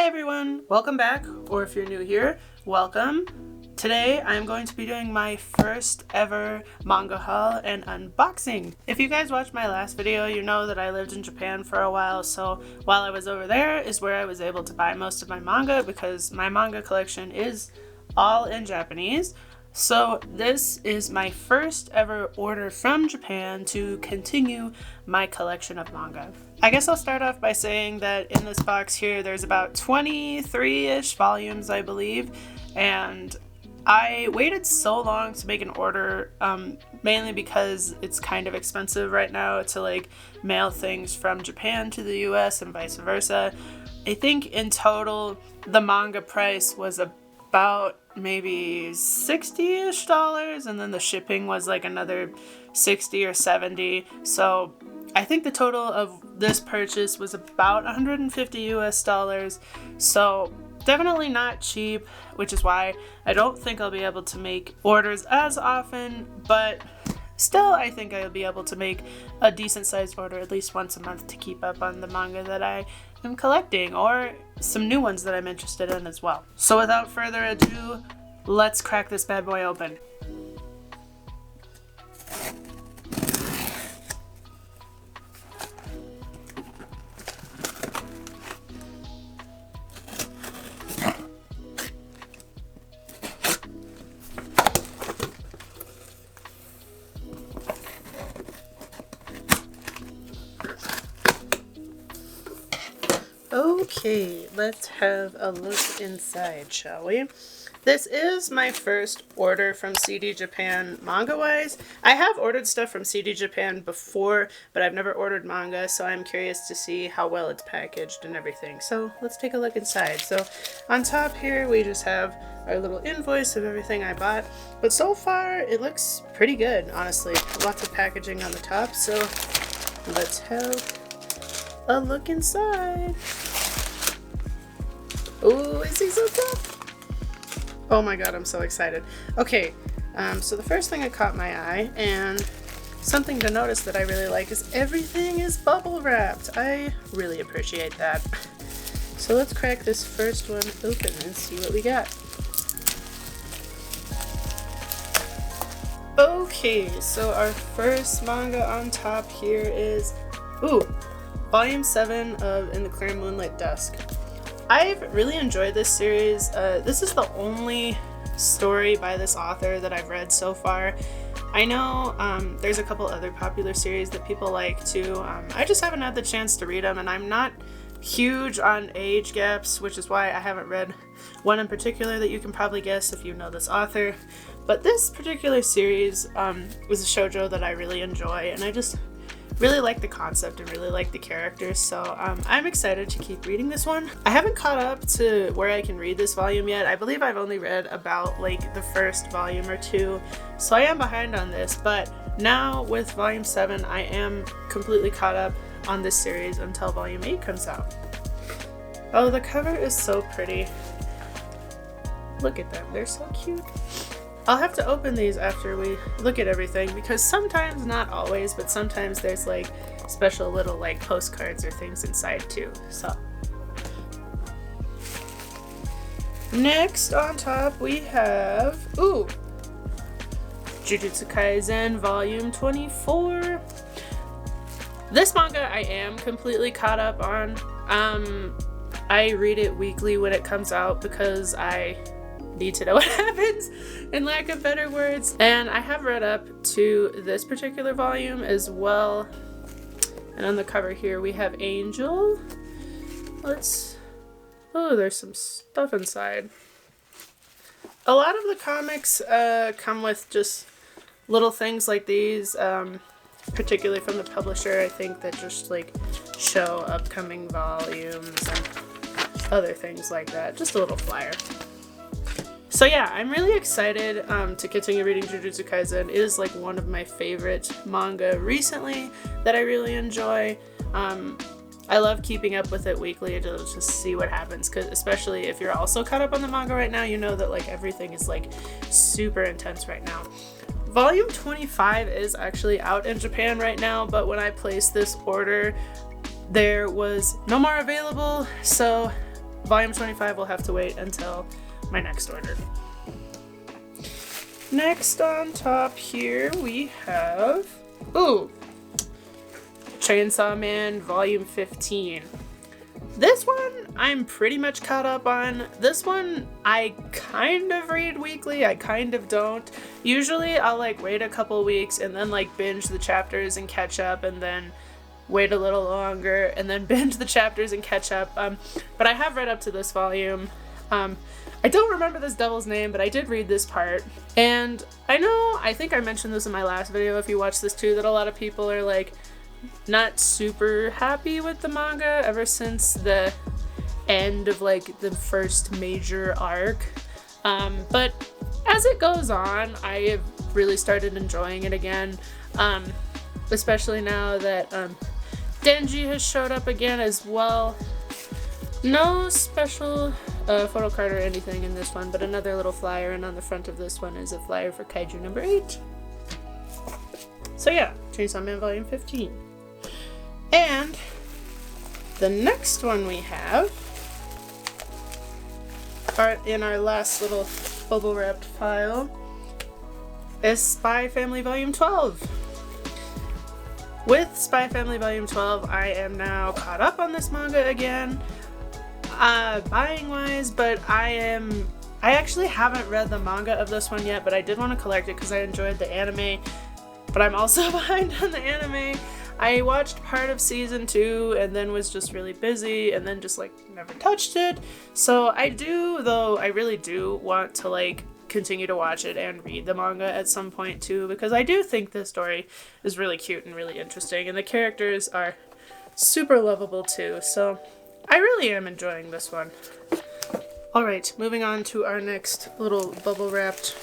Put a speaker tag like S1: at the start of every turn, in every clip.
S1: everyone, welcome back, or if you're new here, welcome. Today I'm going to be doing my first ever manga haul and unboxing. If you guys watched my last video, you know that I lived in Japan for a while, so while I was over there is where I was able to buy most of my manga because my manga collection is all in Japanese. So this is my first ever order from Japan to continue my collection of manga. I guess I'll start off by saying that in this box here there's about 23-ish volumes, I believe, and I waited so long to make an order, mainly because it's kind of expensive right now to mail things from Japan to the US and vice versa. I think in total the manga price was about maybe $60-ish, and then the shipping was another 60 or 70. So I think the total of this purchase was about $150 US. So definitely not cheap, which is why I don't think I'll be able to make orders as often, but still I think I'll be able to make a decent sized order at least once a month to keep up on the manga that I am collecting, or some new ones that I'm interested in as well. So without further ado, let's crack this bad boy open. Okay, let's have a look inside, shall we? This is my first order from CD Japan manga-wise. I have ordered stuff from CD Japan before, but I've never ordered manga, so I'm curious to see how well it's packaged and everything. So let's take a look inside. So on top here, we just have our little invoice of everything I bought. But so far, it looks pretty good, honestly. Lots of packaging on the top, so let's have a look inside. Oh, is he so tough? Oh my god, I'm so excited. Okay, so the first thing that caught my eye, and something to notice that I really like, is everything is bubble wrapped. I really appreciate that. So let's crack this first one open and see what we got. Okay, so our first manga on top here is, Volume 7 of In the Clear Moonlit Dusk. I've really enjoyed this series. This is the only story by this author that I've read so far. I know there's a couple other popular series that people like too. I just haven't had the chance to read them, and I'm not huge on age gaps, which is why I haven't read one in particular that you can probably guess if you know this author. But this particular series was a shoujo that I really enjoy, and I just really like the concept and really like the characters, so I'm excited to keep reading this one. I haven't caught up to where I can read this volume yet. I believe I've only read about the first volume or two, so I am behind on this, but now with Volume 7 I am completely caught up on this series until Volume 8 comes out. Oh, the cover is so pretty. Look at them, they're so cute. I'll have to open these after we look at everything, because sometimes, not always, but sometimes there's special little postcards or things inside too. So next on top we have Jujutsu Kaisen Volume 24. This manga I am completely caught up on. I read it weekly when it comes out because I need to know what happens, in lack of better words. And I have read up to this particular volume as well. And on the cover here we have Angel. There's some stuff inside. A lot of the comics come with just little things like these, particularly from the publisher, I think, that just show upcoming volumes and other things like that. Just a little flyer. So yeah, I'm really excited to continue reading Jujutsu Kaisen. It is one of my favorite manga recently that I really enjoy. I love keeping up with it weekly to just see what happens, because especially if you're also caught up on the manga right now, you know that everything is super intense right now. Volume 25 is actually out in Japan right now, but when I placed this order, there was no more available, so volume 25 will have to wait until my next order. Next on top here we have, Chainsaw Man volume 15. This one I'm pretty much caught up on. This one I kind of read weekly, I kind of don't. Usually I'll like wait a couple weeks and then like binge the chapters and catch up, and then wait a little longer and then binge the chapters and catch up. But I have read up to this volume. I don't remember this devil's name, but I did read this part. And I think I mentioned this in my last video, if you watched this too, that a lot of people are like not super happy with the manga ever since the end of like the first major arc. But as it goes on, I have really started enjoying it again, especially now that Denji has showed up again as well. No special photo card or anything in this one, but another little flyer, and on the front of this one is a flyer for Kaiju number 8. So yeah, Chainsaw Man volume 15. And the next one we have in our last little bubble wrapped file is Spy Family volume 12. With Spy Family volume 12, I am now caught up on this manga again, buying wise, but I actually haven't read the manga of this one yet, but I did want to collect it because I enjoyed the anime, but I'm also behind on the anime. I watched part of season 2 and then was just really busy and then just like never touched it. So I really do want to like continue to watch it and read the manga at some point too, because I do think the story is really cute and really interesting, and the characters are super lovable too. So I really am enjoying this one. Alright, moving on to our next little bubble wrapped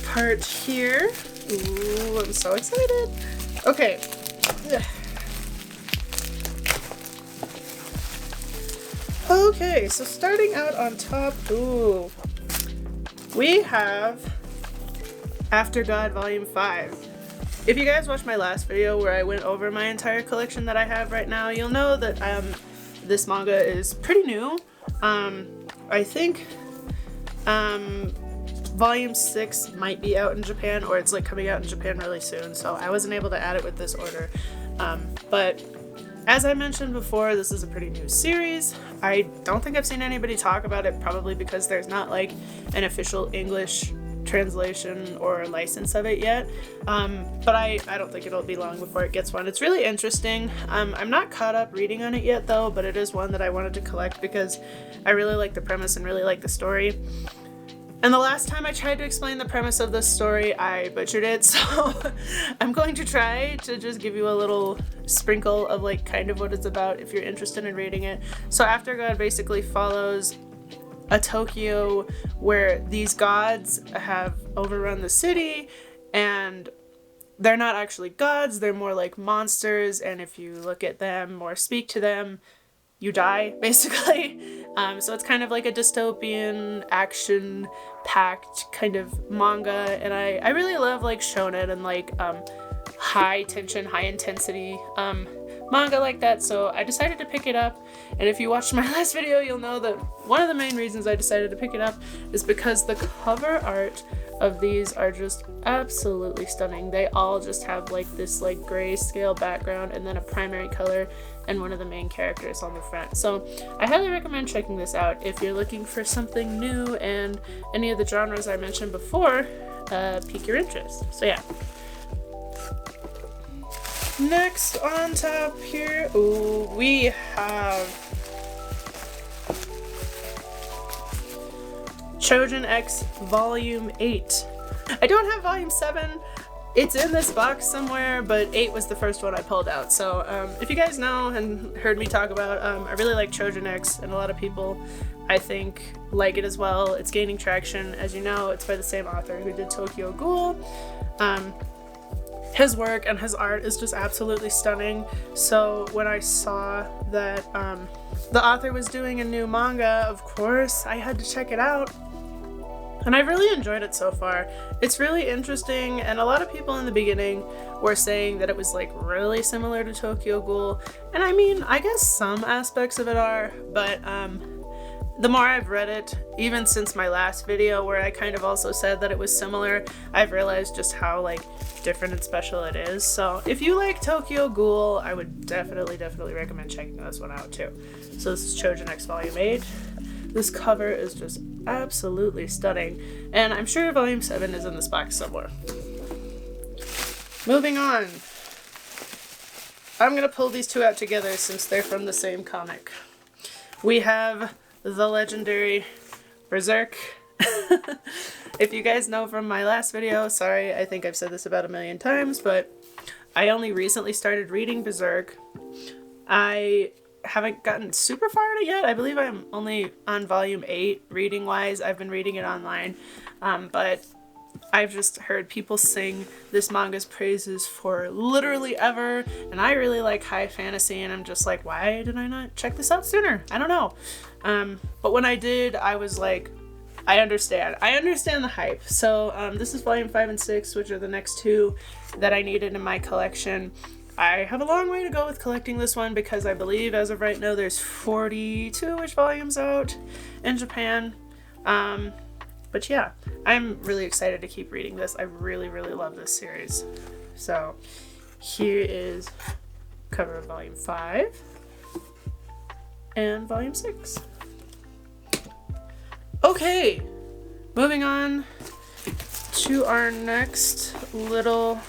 S1: part here. Ooh, I'm so excited. Okay. Okay, so starting out on top, we have After God Volume 5. If you guys watched my last video where I went over my entire collection that I have right now, you'll know that this manga is pretty new. I think Volume 6 might be out in Japan, or it's like coming out in Japan really soon, so I wasn't able to add it with this order. But as I mentioned before, this is a pretty new series. I don't think I've seen anybody talk about it, probably because there's not like an official English translation or license of it yet. But I don't think it'll be long before it gets one. It's really interesting. I'm not caught up reading on it yet though, but it is one that I wanted to collect because I really like the premise and really like the story. And the last time I tried to explain the premise of this story, I butchered it, so I'm going to try to just give you a little sprinkle of like kind of what it's about if you're interested in reading it. So After God basically follows a Tokyo where these gods have overrun the city, and they're not actually gods, they're more like monsters, and if you look at them or speak to them, you die, basically. So it's kind of like a dystopian, action-packed kind of manga, and I really love like shonen and like high tension, high intensity manga like that, so I decided to pick it up. And if you watched my last video, you'll know that one of the main reasons I decided to pick it up is because the cover art of these are just absolutely stunning. They all just have like this like grayscale background and then a primary color and one of the main characters on the front. So I highly recommend checking this out if you're looking for something new and any of the genres I mentioned before pique your interest. So yeah. Next on top here, we have Chojin X Volume 8. I don't have Volume 7. It's in this box somewhere, but 8 was the first one I pulled out. So if you guys know and heard me talk about, I really like Chojin X, and a lot of people, I think, like it as well. It's gaining traction. As you know, it's by the same author who did Tokyo Ghoul. His work and his art is just absolutely stunning. So when I saw that the author was doing a new manga, of course I had to check it out. and I've really enjoyed it so far. It's really interesting, and a lot of people in the beginning were saying that it was like really similar to Tokyo Ghoul, and I mean, I guess some aspects of it are, but the more I've read it, even since my last video where I kind of also said that it was similar, I've realized just how like different and special it is. So if you like Tokyo Ghoul, I would definitely recommend checking this one out too. So this is Chojin X Volume 8. This cover is just absolutely stunning, and I'm sure Volume 7 is in this box somewhere. Moving on. I'm gonna pull these two out together since they're from the same comic. We have the legendary Berserk. If you guys know from my last video, sorry, I think I've said this about 1,000,000 times, but I only recently started reading Berserk. I haven't gotten super far in it yet. I believe I'm only on volume 8 reading wise. I've been reading it online, but I've just heard people sing this manga's praises for literally ever, and I really like high fantasy, and I'm just like, why did I not check this out sooner? I don't know. But when I did, I was like, I understand the hype. So this is volume 5 and 6, which are the next two that I needed in my collection. I have a long way to go with collecting this one because I believe as of right now there's 42-ish volumes out in Japan. But yeah, I'm really excited to keep reading this. I really love this series. So here is cover of volume 5 and volume 6. Okay, moving on to our next little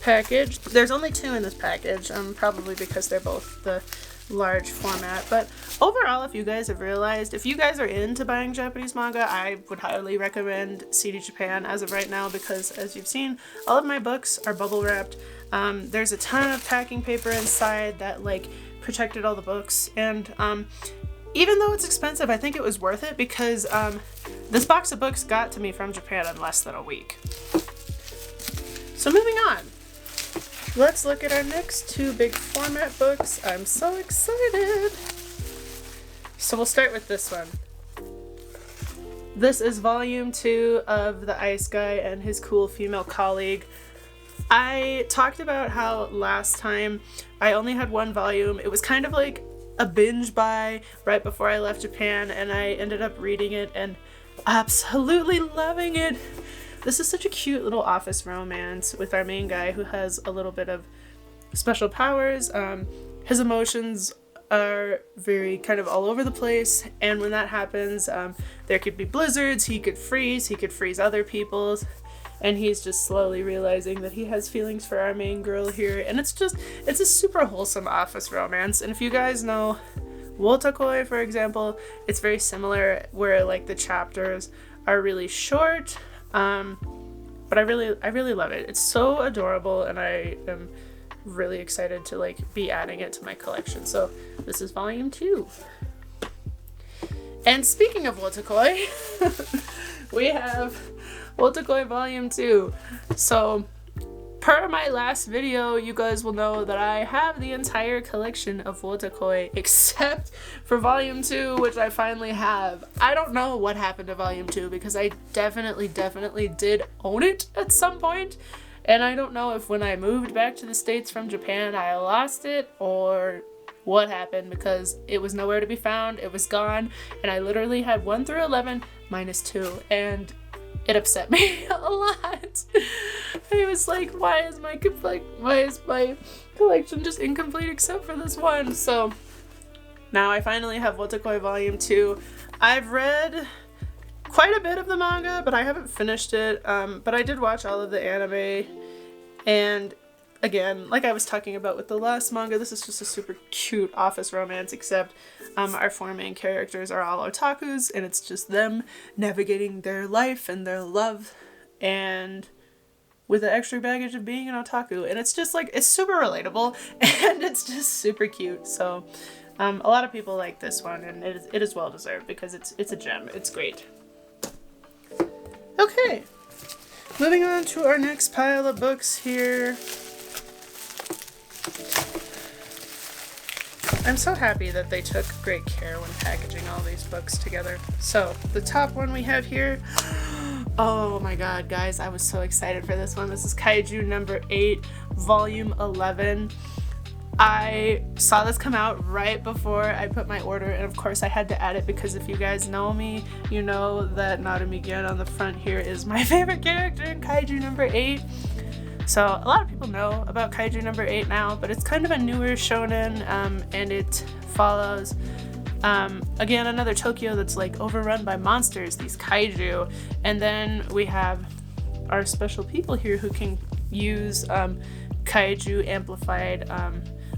S1: package. There's only 2 in this package, probably because they're both the large format, but overall, if you guys have realized, if you guys are into buying Japanese manga, I would highly recommend CD Japan as of right now, because as you've seen, all of my books are bubble wrapped. There's a ton of packing paper inside that like protected all the books, and even though it's expensive, I think it was worth it because this box of books got to me from Japan in less than a week. So moving on, let's look at our next 2 big format books. I'm so excited. So we'll start with this one. This is volume 2 of The Ice Guy and His Cool Female Colleague. I talked about how last time I only had 1 volume. It was kind of like a binge buy right before I left Japan, and I ended up reading it and absolutely loving it. This is such a cute little office romance with our main guy who has a little bit of special powers. His emotions are very kind of all over the place, and when that happens, there could be blizzards, he could freeze other people's, and he's just slowly realizing that he has feelings for our main girl here, and it's a super wholesome office romance. And if you guys know Wotakoi, for example, it's very similar, where like the chapters are really short, but I really love it. It's so adorable, and I am really excited to like be adding it to my collection. So this is volume 2. And speaking of Wotakoi, we have Wotakoi volume 2. So per my last video, you guys will know that I have the entire collection of Wotakoi except for volume 2, which I finally have. I don't know what happened to volume 2 because I definitely did own it at some point. And I don't know if when I moved back to the States from Japan, I lost it or what happened, because it was nowhere to be found. It was gone. And I literally had 1 through 11 minus 2. And it upset me a lot. I was like, why is my collection just incomplete except for this one? So now I finally have Wotakoi volume 2. I've read quite a bit of the manga, but I haven't finished it. But I did watch all of the anime, and again, like I was talking about with the last manga, this is just a super cute office romance, except our 4 main characters are all otakus, and it's just them navigating their life and their love, and with the extra baggage of being an otaku. And it's just like, it's super relatable, and it's just super cute. So a lot of people like this one, and it is well deserved because it's a gem. It's great. Okay, moving on to our next pile of books here. I'm so happy that they took great care when packaging all these books together. So the top one we have here, oh my god guys, I was so excited for this one. This is Kaiju number 8, volume 11. I saw this come out right before I put my order, and of course I had to add it because if you guys know me, you know that Narumigen on the front here is my favorite character in Kaiju number 8. So a lot of people know about Kaiju number 8 now, but it's kind of a newer shonen, and it follows, again, another Tokyo that's like overrun by monsters, these kaiju, and then we have our special people here who can use kaiju amplified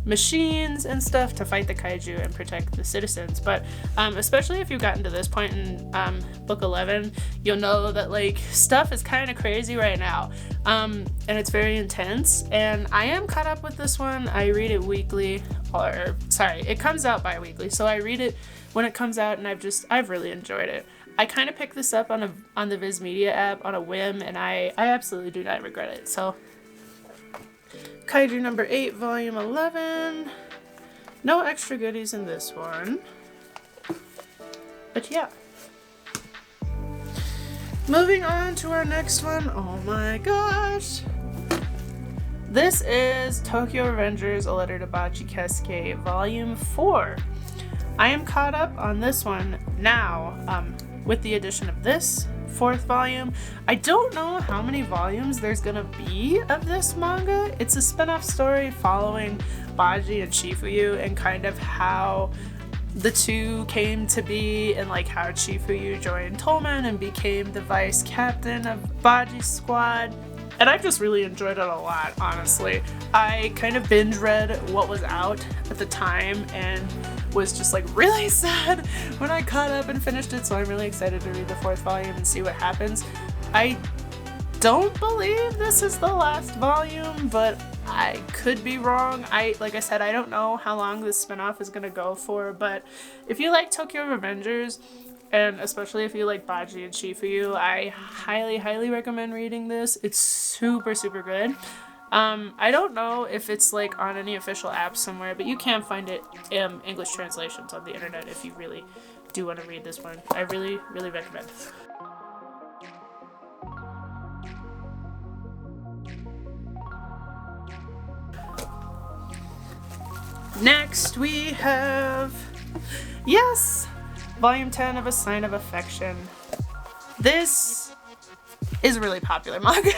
S1: machines and stuff to fight the kaiju and protect the citizens. But especially if you've gotten to this point in book 11, you'll know that like stuff is kind of crazy right now, and it's very intense, and I am caught up with this one. I read it weekly, or sorry, it comes out bi-weekly, so I read it when it comes out, and I've really enjoyed it. I kind of picked this up on the Viz Media app on a whim, and I absolutely do not regret it. So Kaiju number 8, volume 11. No extra goodies in this one. But yeah. Moving on to our next one. Oh my gosh. This is Tokyo Revengers: A Letter to Bachi Keisuke, volume 4. I am caught up on this one now, with the addition of this 4th volume. I don't know how many volumes there's gonna be of this manga. It's a spin-off story following Baji and Shifuyu and kind of how the two came to be, and like how Shifuyu joined Tolman and became the vice captain of Baji's squad. And I've just really enjoyed it a lot, honestly. I kind of binge read what was out at the time and was just like really sad when I caught up and finished it, so I'm really excited to read the 4th volume and see what happens. I don't believe this is the last volume, but I could be wrong. Like I said, I don't know how long this spinoff is gonna go for, but if you like Tokyo Revengers, and especially if you like Baji and Shifuyu, I highly recommend reading this. It's super good. I don't know if it's like on any official app somewhere, but you can find it in English translations on the internet if you really do want to read this one. I really recommend. Next we have, yes, volume 10 of A Sign of Affection. This is a really popular manga.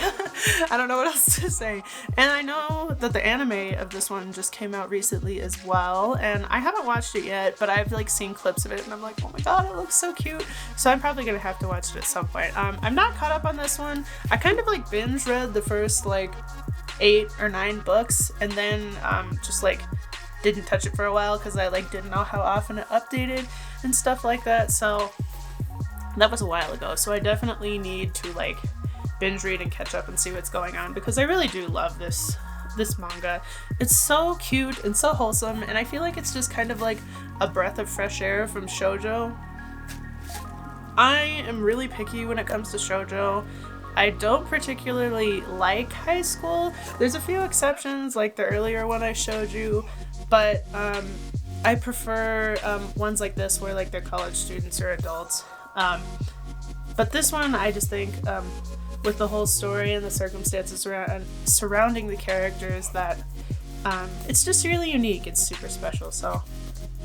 S1: I don't know what else to say. And I know that the anime of this one just came out recently as well, and I haven't watched it yet, but I've like seen clips of it and I'm like, oh my god, it looks so cute. So I'm probably gonna have to watch it at some point. I'm not caught up on this one. I kind of like binge read the first like 8 or 9 books, and then just like didn't touch it for a while because I like didn't know how often it updated and stuff like that. So that was a while ago, so I definitely need to like binge read and catch up and see what's going on, because I really do love this manga. It's so cute and so wholesome, and I feel like it's just kind of like a breath of fresh air from shoujo. I am really picky when it comes to shoujo. I don't particularly like high school. There's a few exceptions, like the earlier one I showed you, but I prefer ones like this where like they're college students or adults. But this one, I just think with the whole story and the circumstances surrounding the characters, that it's just really unique. It's super special. So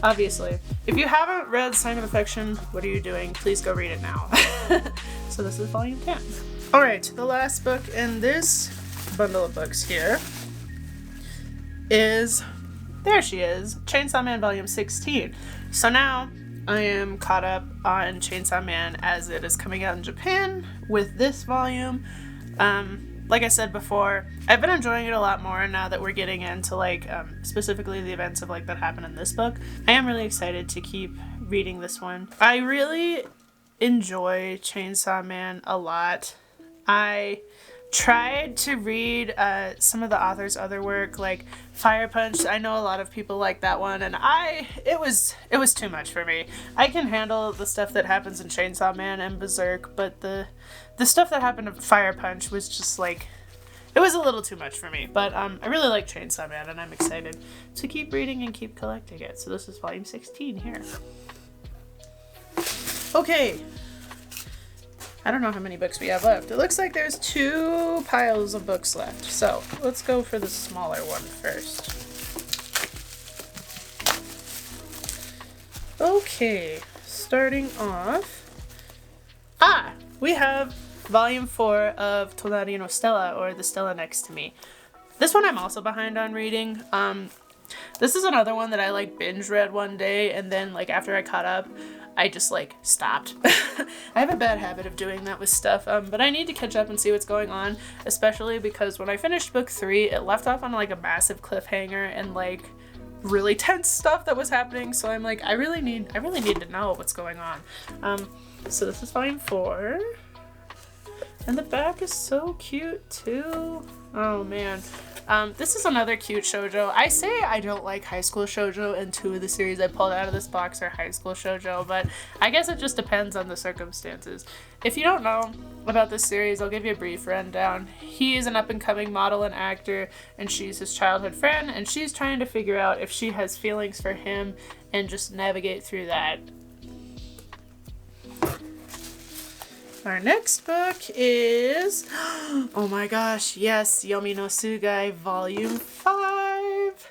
S1: obviously, if you haven't read Sign of Affection, what are you doing? Please go read it now. So this is volume 10. Alright, the last book in this bundle of books here is, there she is, Chainsaw Man volume 16. So now I am caught up on Chainsaw Man as it is coming out in Japan with this volume. Like I said before, I've been enjoying it a lot more now that we're getting into like specifically the events of like that happen in this book. I am really excited to keep reading this one. I really enjoy Chainsaw Man a lot. I tried to read some of the author's other work, like Fire Punch. I know a lot of people like that one, and it was too much for me. I can handle the stuff that happens in Chainsaw Man and Berserk, but the stuff that happened in Fire Punch was just like, it was a little too much for me, but I really like Chainsaw Man, and I'm excited to keep reading and keep collecting it. So this is volume 16 here. Okay. I don't know how many books we have left. It looks like there's 2 piles of books left. So let's go for the smaller one first. Okay, starting off. We have volume 4 of Tonari no Stella, or The Stella Next to Me. This one I'm also behind on reading. This is another one that I like binge read one day, and then like after I caught up, I just like stopped. I have a bad habit of doing that with stuff, but I need to catch up and see what's going on, especially because when I finished book 3, it left off on like a massive cliffhanger and like really tense stuff that was happening. So I'm like, I really need to know what's going on. So this is volume 4, and the back is so cute too. Oh man. This is another cute shoujo. I say I don't like high school shoujo, and 2 of the series I pulled out of this box are high school shoujo, but I guess it just depends on the circumstances. If you don't know about this series, I'll give you a brief rundown. He is an up-and-coming model and actor, and she's his childhood friend, and she's trying to figure out if she has feelings for him and just navigate through that. Our next book is, oh my gosh, yes, Yomi no Sugai Volume 5.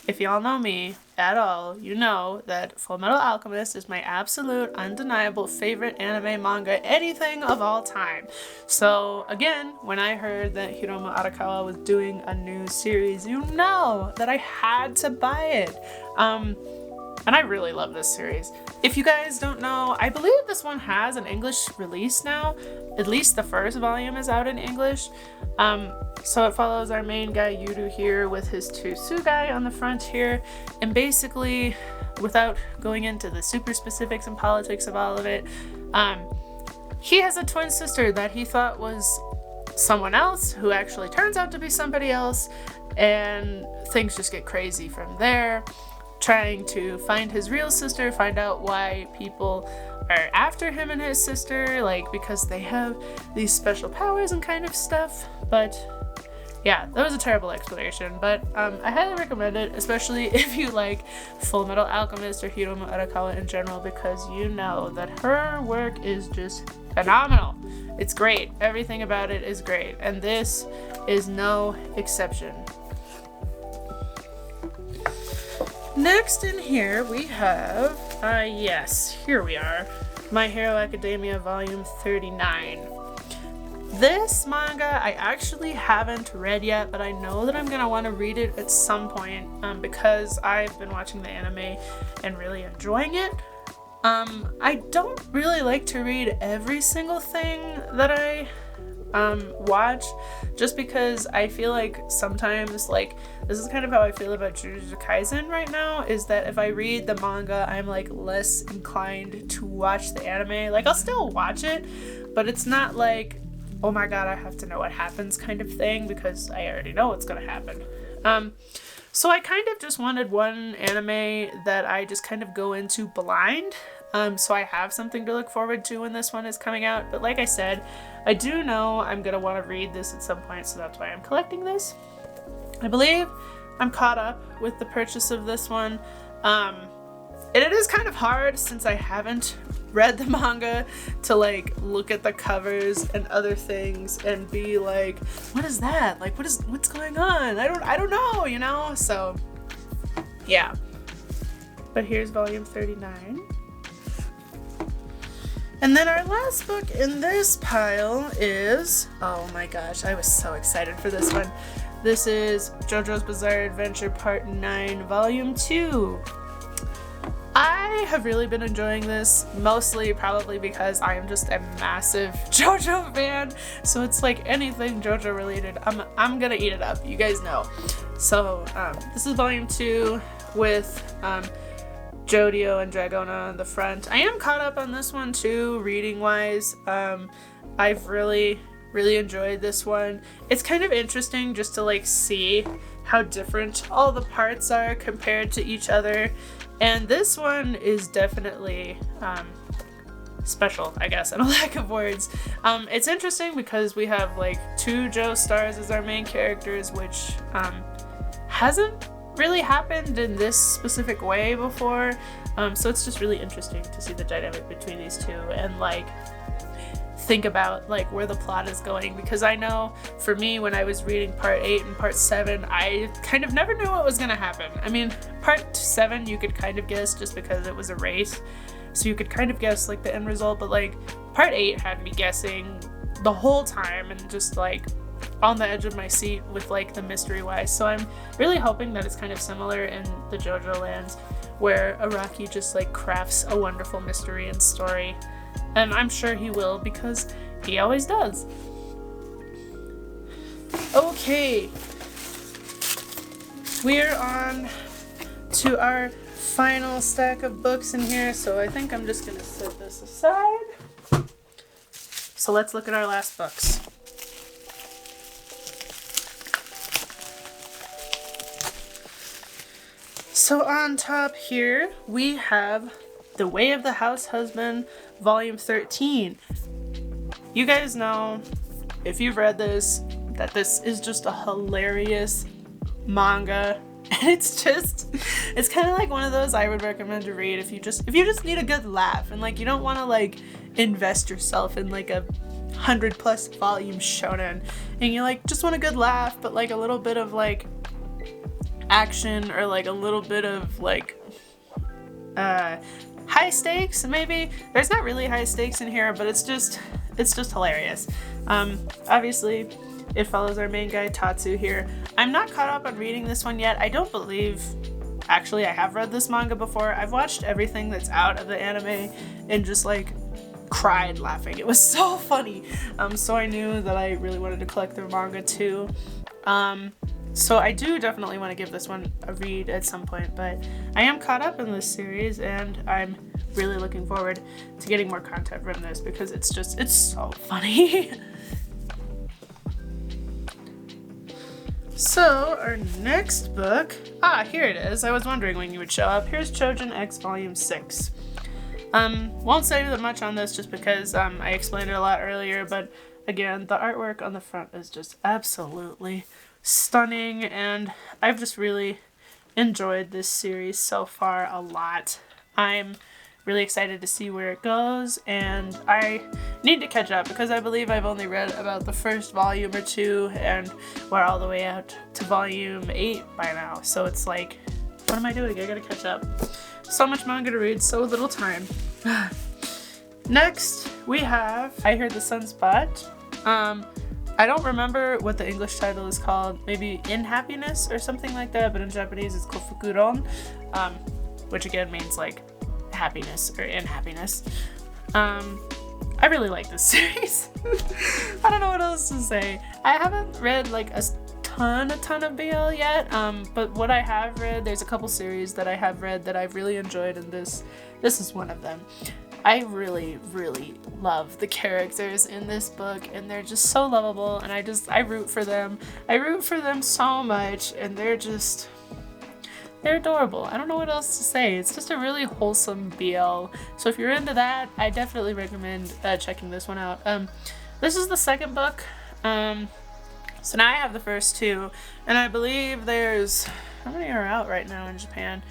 S1: If y'all know me at all, you know that Fullmetal Alchemist is my absolute, undeniable favorite anime, manga, anything of all time. So again, when I heard that Hiromu Arakawa was doing a new series, you know that I had to buy it. And I really love this series. If you guys don't know, I believe this one has an English release now. At least the first volume is out in English. So it follows our main guy Yuru here with his 2 Sugai on the front here. And basically, without going into the super specifics and politics of all of it, he has a twin sister that he thought was someone else, who actually turns out to be somebody else. And things just get crazy from there. Trying to find his real sister, find out why people are after him and his sister, like because they have these special powers and kind of stuff. But yeah, that was a terrible explanation, but I highly recommend it, especially if you like Fullmetal Alchemist or Hiromu Arakawa in general, because you know that her work is just phenomenal. It's great. Everything about it is great, and this is no exception. Next in here we have, yes, here we are, My Hero Academia Volume 39. This manga I actually haven't read yet, but I know that I'm going to want to read it at some point because I've been watching the anime and really enjoying it. I don't really like to read every single thing that I watch, just because I feel like sometimes, like, this is kind of how I feel about Jujutsu Kaisen right now, is that if I read the manga, I'm like less inclined to watch the anime. Like, I'll still watch it, but it's not like, oh my god, I have to know what happens kind of thing, because I already know what's gonna happen. So I kind of just wanted one anime that I just kind of go into blind, so I have something to look forward to when this one is coming out. But like I said, I do know I'm going to want to read this at some point, so that's why I'm collecting this. I believe I'm caught up with the purchase of this one. And it is kind of hard, since I haven't read the manga, to like look at the covers and other things and be like, what is that? Like, what's going on? I don't know, you know? So yeah. But here's volume 39. And then our last book in this pile is, oh my gosh, I was so excited for this one. This is JoJo's Bizarre Adventure Part 9, Volume 2. I have really been enjoying this, mostly probably because I am just a massive JoJo fan. So it's like anything JoJo related, I'm gonna eat it up, you guys know. So this is Volume 2 with Jodio and Dragona on the front. I am caught up on this one too, reading wise. I've really enjoyed this one. It's kind of interesting just to like see how different all the parts are compared to each other. And this one is definitely special, I guess, and a lack of words. It's interesting because we have like 2 Joestars as our main characters, which hasn't really happened in this specific way before. So it's just really interesting to see the dynamic between these two and like think about like where the plot is going, because I know for me when I was reading part 8 and part 7, I kind of never knew what was gonna happen. I mean, part 7 you could kind of guess just because it was a race, so you could kind of guess like the end result, but like part 8 had me guessing the whole time and just like on the edge of my seat with like the mystery wise. So I'm really hoping that it's kind of similar in the JoJo lands where Araki just like crafts a wonderful mystery and story. And I'm sure he will, because he always does. Okay. We're on to our final stack of books in here, so I think I'm just gonna set this aside. So let's look at our last books. So on top here, we have The Way of the House Husband, Volume 13. You guys know, if you've read this, that this is just a hilarious manga. And it's kind of like one of those I would recommend to read if you just need a good laugh and like you don't want to like invest yourself in like a 100+ volume shonen and you like just want a good laugh but like a little bit of like action or like a little bit of like high stakes maybe. There's not really high stakes in here, but it's just hilarious. Obviously it follows our main guy Tatsu here. I'm not caught up on reading this one yet. I don't believe actually I have read this manga before. I've watched everything that's out of the anime and just like cried laughing. It was so funny. So I knew that I really wanted to collect the manga too. So I do definitely want to give this one a read at some point, but I am caught up in this series and I'm really looking forward to getting more content from this because it's so funny. So our next book, here it is. I was wondering when you would show up. Here's Chojin X Volume 6. Won't say that much on this just because I explained it a lot earlier, but again, the artwork on the front is just absolutely stunning, and I've just really enjoyed this series so far a lot. I'm really excited to see where it goes, and I need to catch up because I believe I've only read about the first volume or 2, and we're all the way out to volume 8 by now, so it's like, what am I doing? I gotta catch up. So much manga to read, so little time. Next, we have I Heard the Sunspot. I don't remember what the English title is called, maybe In Happiness or something like that, but in Japanese it's called Fukuron, which again means like happiness or in happiness. I really like this series. I don't know what else to say. I haven't read like a ton of BL yet, but what I have read, there's a couple series that I have read that I've really enjoyed, and this is one of them. I really love the characters in this book, and they're just so lovable, and I root for them. I root for them so much, and they're adorable. I don't know what else to say. It's just a really wholesome BL. So if you're into that, I definitely recommend checking this one out. This is the second book. So now I have the first 2, and I believe there's, how many are out right now in Japan?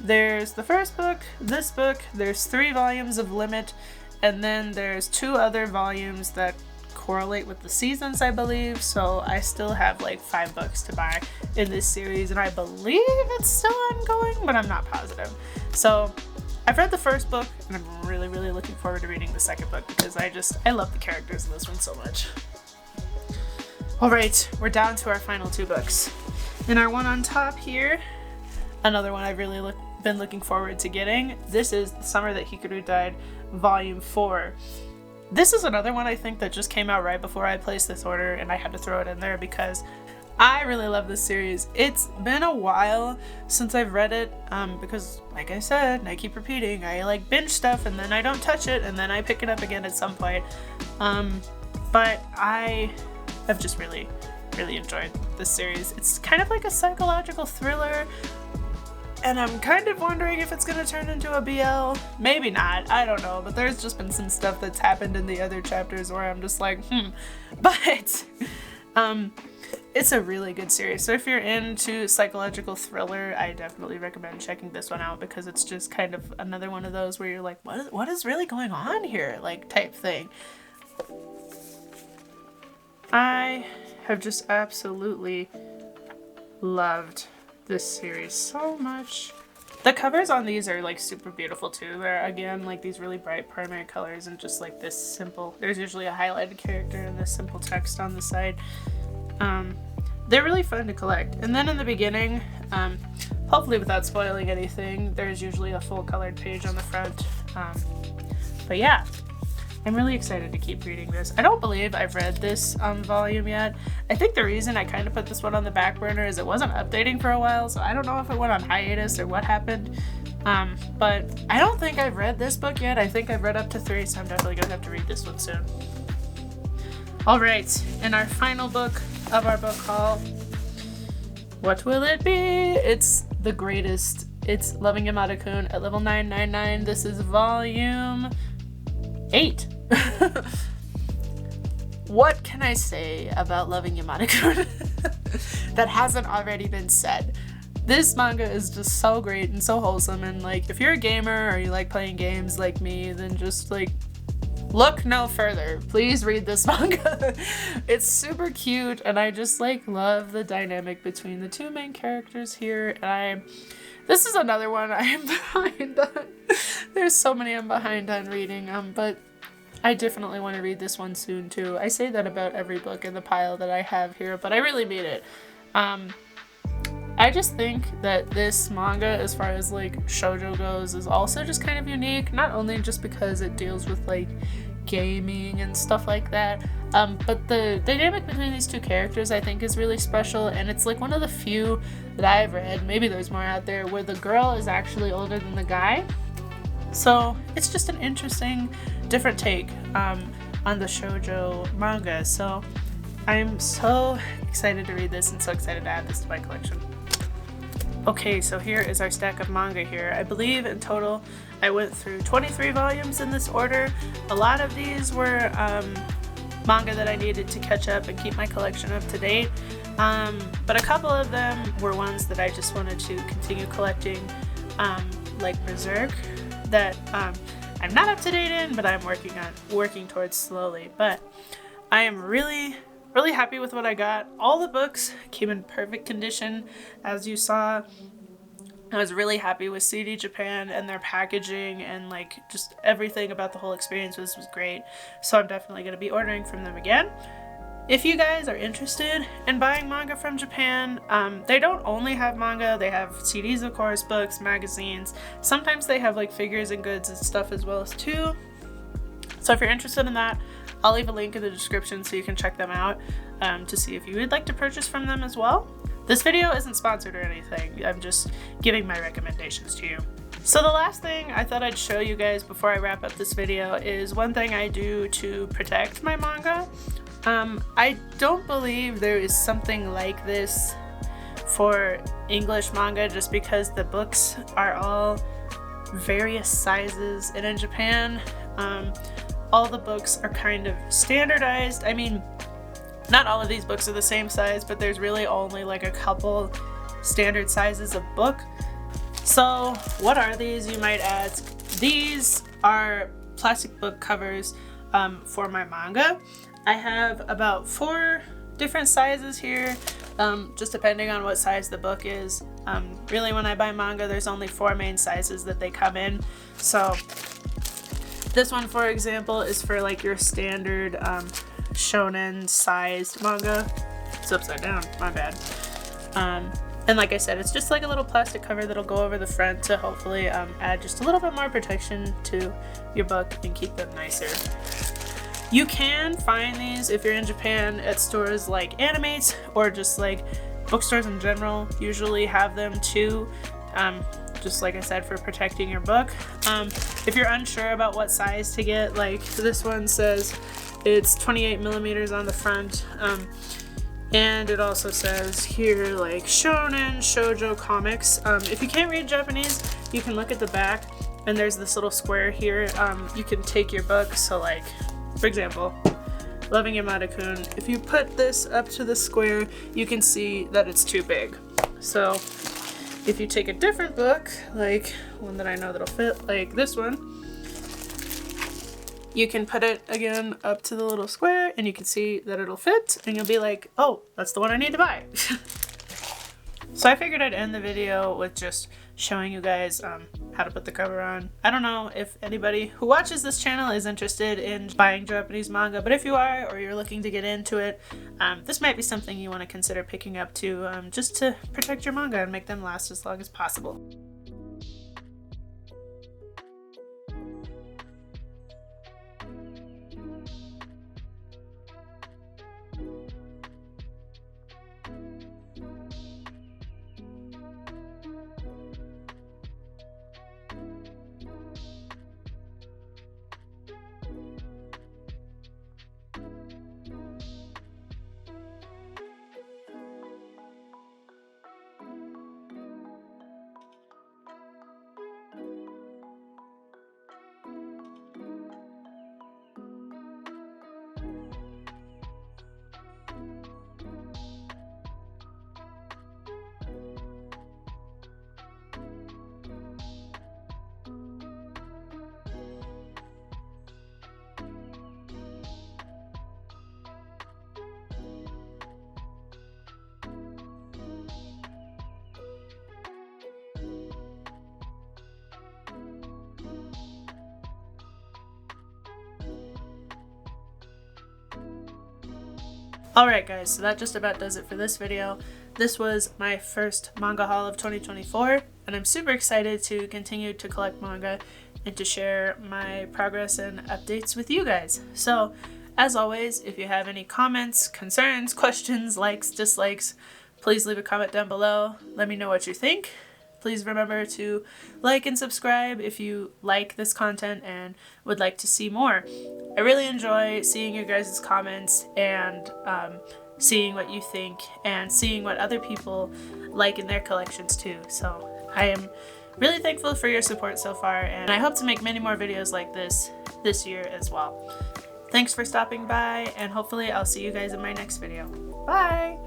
S1: There's the first book, this book, there's 3 volumes of Limit, and then there's 2 other volumes that correlate with the seasons, I believe, so I still have like 5 books to buy in this series, and I believe it's still ongoing, but I'm not positive. So I've read the first book, and I'm really looking forward to reading the second book because I love the characters in this one so much. Alright, we're down to our final 2 books. And our one on top here, another one I've really been looking forward to getting. This is The Summer That Hikaru Died, Volume 4. This is another one I think that just came out right before I placed this order, and I had to throw it in there because I really love this series. It's been a while since I've read it, because like I said, and I keep repeating, I like binge stuff and then I don't touch it and then I pick it up again at some point. But I have just really enjoyed this series. It's kind of like a psychological thriller, and I'm kind of wondering if it's gonna turn into a BL. Maybe not, I don't know, but there's just been some stuff that's happened in the other chapters where I'm just like, But, it's a really good series. So if you're into psychological thriller, I definitely recommend checking this one out because it's just kind of another one of those where you're like, what is really going on here? Like, type thing. I have just absolutely loved this series so much. The covers on these are like super beautiful too. They're again like these really bright primary colors and just like this simple, there's usually a highlighted character and this simple text on the side. They're really fun to collect. And then in the beginning, hopefully without spoiling anything, there's usually a full colored page on the front. But yeah, I'm really excited to keep reading this. I don't believe I've read this volume yet. I think the reason I kind of put this one on the back burner is it wasn't updating for a while, so I don't know if it went on hiatus or what happened. But I don't think I've read this book yet. I think I've read up to 3, so I'm definitely gonna have to read this one soon. Alright, and our final book of our book haul. What will it be? It's the greatest. It's Loving Yamada-kun at level 999. This is volume 8. What can I say about Loving Yamada-kun that hasn't already been said? This manga is just so great and so wholesome, and like if you're a gamer or you like playing games like me, then just like look no further. Please read this manga. It's super cute and I just like love the dynamic between the two main characters here. And this is another one I am behind on. There's so many I'm behind on reading, but I definitely want to read this one soon too. I say that about every book in the pile that I have here, but I really mean it. I just think that this manga, as far as like shoujo goes, is also just kind of unique, not only just because it deals with like gaming and stuff like that, but the dynamic between these two characters I think is really special, and it's like one of the few that I've read, maybe there's more out there, where the girl is actually older than the guy. So it's just an interesting, different take on the shoujo manga. So I'm so excited to read this and so excited to add this to my collection. Okay, so here is our stack of manga here. I believe in total I went through 23 volumes in this order. A lot of these were manga that I needed to catch up and keep my collection up to date. But a couple of them were ones that I just wanted to continue collecting, like Berserk, that I'm not up to date in, but I'm working towards slowly. But I am really happy with what I got. All the books came in perfect condition, as you saw. I was really happy with CD Japan and their packaging, and like just everything about the whole experience was great. So I'm definitely going to be ordering from them again. If you guys are interested in buying manga from Japan, they don't only have manga, they have CDs, of course, books, magazines. Sometimes they have like figures and goods and stuff as well as too. So if you're interested in that, I'll leave a link in the description so you can check them out to see if you would like to purchase from them as well. This video isn't sponsored or anything, I'm just giving my recommendations to you. So the last thing I thought I'd show you guys before I wrap up this video is one thing I do to protect my manga. I don't believe there is something like this for English manga, just because the books are all various sizes, and in Japan all the books are kind of standardized. I mean, not all of these books are the same size, but there's really only like a couple standard sizes of book. So what are these, you might ask? These are plastic book covers for my manga. I have about 4 different sizes here, just depending on what size the book is. Really, when I buy manga, there's only 4 main sizes that they come in. So this one, for example, is for like your standard shonen sized manga. It's upside down, my bad. And like I said, it's just like a little plastic cover that'll go over the front to hopefully add just a little bit more protection to your book and keep them nicer. You can find these, if you're in Japan, at stores like Animates or just like bookstores in general usually have them too, just like I said, for protecting your book. If you're unsure about what size to get, like this one says it's 28 millimeters on the front. And it also says here like shonen, shoujo comics. If you can't read Japanese, you can look at the back and there's this little square here. You can take your book. So like, for example, Loving Yamada-kun, if you put this up to the square, you can see that it's too big. So if you take a different book, like one that I know that'll fit, like this one, you can put it again up to the little square and you can see that it'll fit and you'll be like, oh, that's the one I need to buy. So I figured I'd end the video with just showing you guys how to put the cover on. I don't know if anybody who watches this channel is interested in buying Japanese manga, but if you are, or you're looking to get into it, this might be something you want to consider picking up too, just to protect your manga and make them last as long as possible. Alright guys, so that just about does it for this video. This was my first manga haul of 2024, and I'm super excited to continue to collect manga and to share my progress and updates with you guys. So, as always, if you have any comments, concerns, questions, likes, dislikes, please leave a comment down below. Let me know what you think. Please remember to like and subscribe if you like this content and would like to see more. I really enjoy seeing your guys' comments and seeing what you think and seeing what other people like in their collections too. So I am really thankful for your support so far, and I hope to make many more videos like this year as well. Thanks for stopping by, and hopefully I'll see you guys in my next video. Bye!